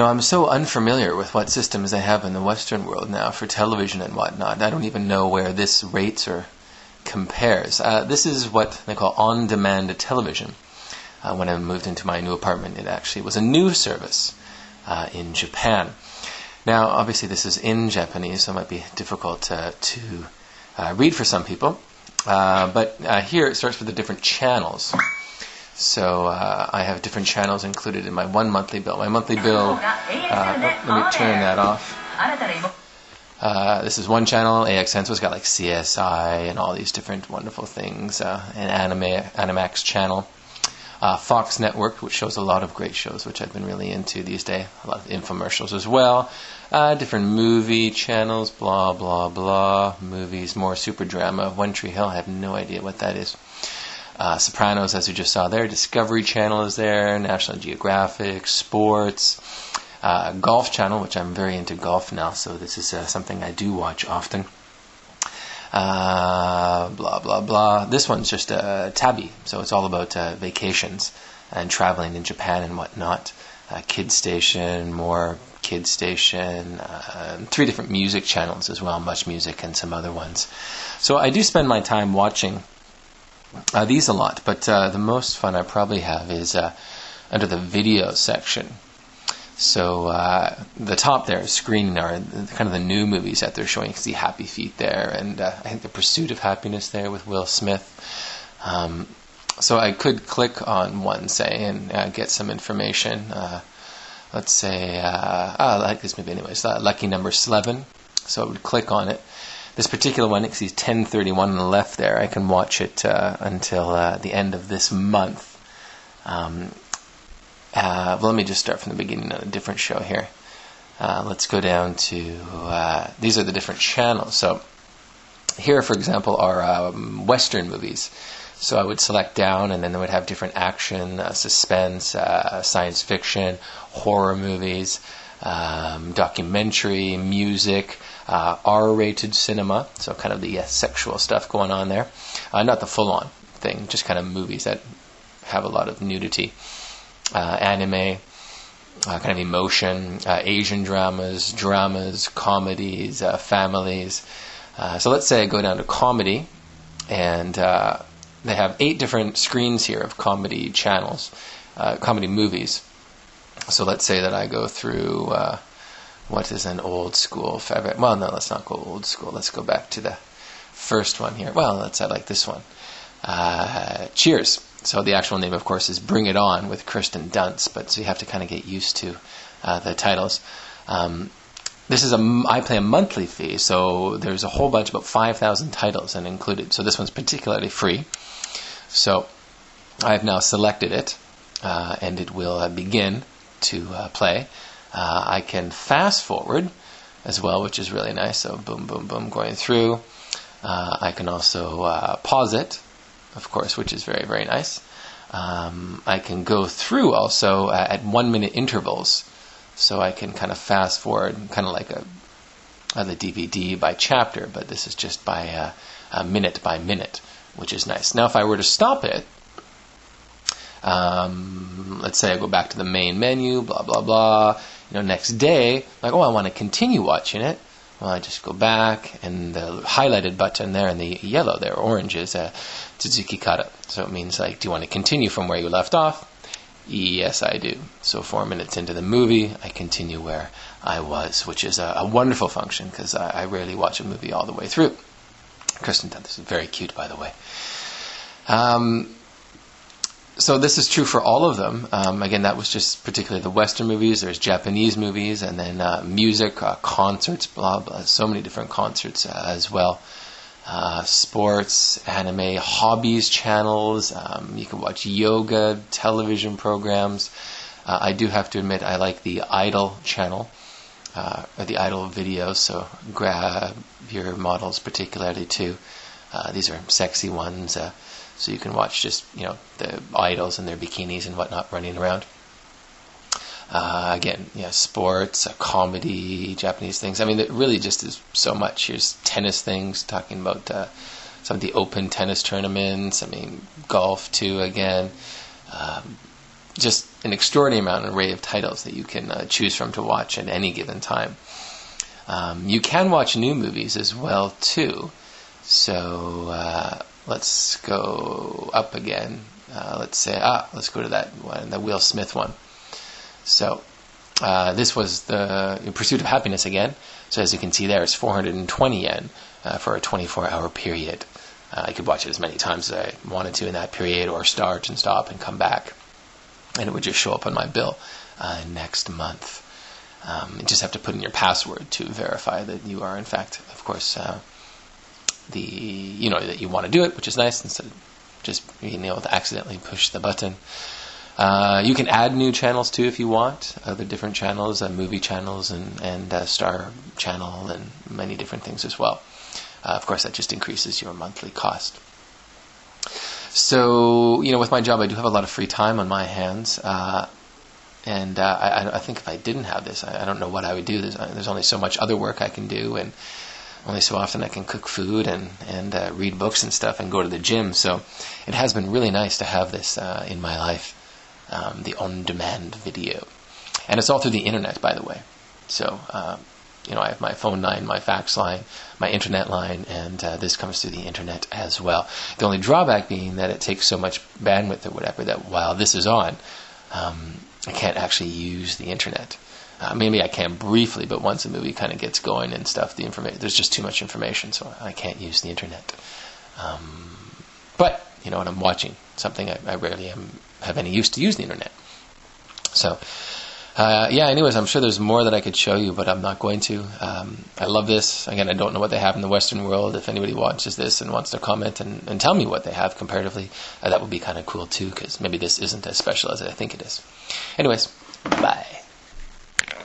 I'm so unfamiliar with what systems they have in the Western world now for television and whatnot. I don't even know where this rates or compares. This is what they call on-demand television. When I moved into my new apartment, it actually was a new service in Japan. Now, obviously, this is in Japanese, so it might be difficult to read for some people. But here it starts with the different channels. So I have different channels included in my one monthly bill. My monthly bill, let me turn that off. This is one channel, AXN, so it's got like CSI and all these different wonderful things. An Animax channel. Fox Network, which shows a lot of great shows, which I've been really into these days. A lot of infomercials as well. Different movie channels, blah, blah, blah. Movies, more super drama. One Tree Hill, I have no idea what that is. Sopranos, as you just saw there. Discovery Channel is there. National Geographic. Sports. Golf Channel, which I'm very into golf now, so this is something I do watch often. Blah, blah, blah. This one's just Tabi, so it's all about vacations and traveling in Japan and whatnot. Kids Station, more Kids Station, 3 different music channels as well, Much Music and some other ones. So I do spend my time watching these a lot, but the most fun I probably have is under the video section. So the top there, screen, are kind of the new movies that they're showing. You can see Happy Feet there, and I think The Pursuit of Happiness there with Will Smith. So I could click on one, say, and get some information. Let's say, I like this movie anyways, Lucky Number 11. So I would click on it. This particular one, you can see 10:31 on the left there. I can watch it until the end of this month. Well, let me just start from the beginning on a different show here. Let's go down to, these are the different channels. So here, for example, are Western movies. So I would select down, and then they would have different action, suspense, science fiction, horror movies, documentary, music, R-rated cinema, so kind of the sexual stuff going on there. Not the full-on thing, just kind of movies that have a lot of nudity. Anime, kind of emotion, Asian dramas, comedies, families. So let's say I go down to comedy, and they have 8 different screens here of comedy channels, comedy movies. So let's say that I go through, what is an old school favorite? Well, no, let's not go old school. Let's go back to the first one here. Well, I like this one. Cheers. So the actual name, of course, is Bring It On with Kirsten Dunst, but so you have to kind of get used to the titles. This is I pay a monthly fee, so there's a whole bunch, about 5,000 titles and included. So this one's particularly free. So I've now selected it, and it will begin to play. I can fast forward as well, which is really nice. So boom, boom, boom, going through. I can also pause it, of course, which is very, very nice. I can go through also at 1 minute intervals, so I can kind of fast forward, kind of like the DVD by chapter, but this is just by minute by minute, which is nice. Now, if I were to stop it, let's say I go back to the main menu, blah, blah, blah. Next day, like, I want to continue watching it. Well, I just go back, and the highlighted button there and the yellow there, orange, is Tsuzuki Kata. So it means, like, do you want to continue from where you left off? Yes, I do. So 4 minutes into the movie, I continue where I was, which is a wonderful function, because I rarely watch a movie all the way through. Kirsten Dunst is very cute, by the way. So this is true for all of them. Again, that was just particularly the Western movies. There's Japanese movies, and then music, concerts, blah, blah. So many different concerts as well. Sports, anime, hobbies channels. You can watch yoga, television programs. I do have to admit I like the Idol channel, or the Idol videos, so grab your models particularly too. These are sexy ones. So you can watch just, the idols in their bikinis and whatnot running around. Again, sports, comedy, Japanese things. I mean, it really just is so much. Here's tennis things, talking about some of the open tennis tournaments. I mean, golf too, again. just an extraordinary amount, an array of titles that you can choose from to watch at any given time. You can watch new movies as well, too. So let's go up again. Let's go to that one, the Will Smith one. So this was the Pursuit of Happiness again. So as you can see there, it's 420 yen for a 24-hour period. I could watch it as many times as I wanted to in that period, or start and stop and come back. And it would just show up on my bill next month. You just have to put in your password to verify that you are, in fact, of course, that you want to do it, which is nice, instead of just being able to accidentally push the button. You can add new channels too if you want, other different channels, movie channels and Star Channel and many different things as well. Of course, that just increases your monthly cost. So, with my job, I do have a lot of free time on my hands. And I think if I didn't have this, I don't know what I would do. There's only so much other work I can do, and only so often I can cook food and read books and stuff and go to the gym. So it has been really nice to have this in my life, the on-demand video. And it's all through the internet, by the way. So, I have my phone line, my fax line, my internet line, and this comes through the internet as well. The only drawback being that it takes so much bandwidth or whatever that while this is on, I can't actually use the internet. Maybe I can briefly, but once a movie kind of gets going and stuff, there's just too much information, so I can't use the internet. But, when I'm watching something, I rarely have any use to use the internet. So, anyways, I'm sure there's more that I could show you, but I'm not going to. I love this. Again, I don't know what they have in the Western world. If anybody watches this and wants to comment and tell me what they have comparatively, that would be kind of cool too, because maybe this isn't as special as I think it is. Anyways, bye.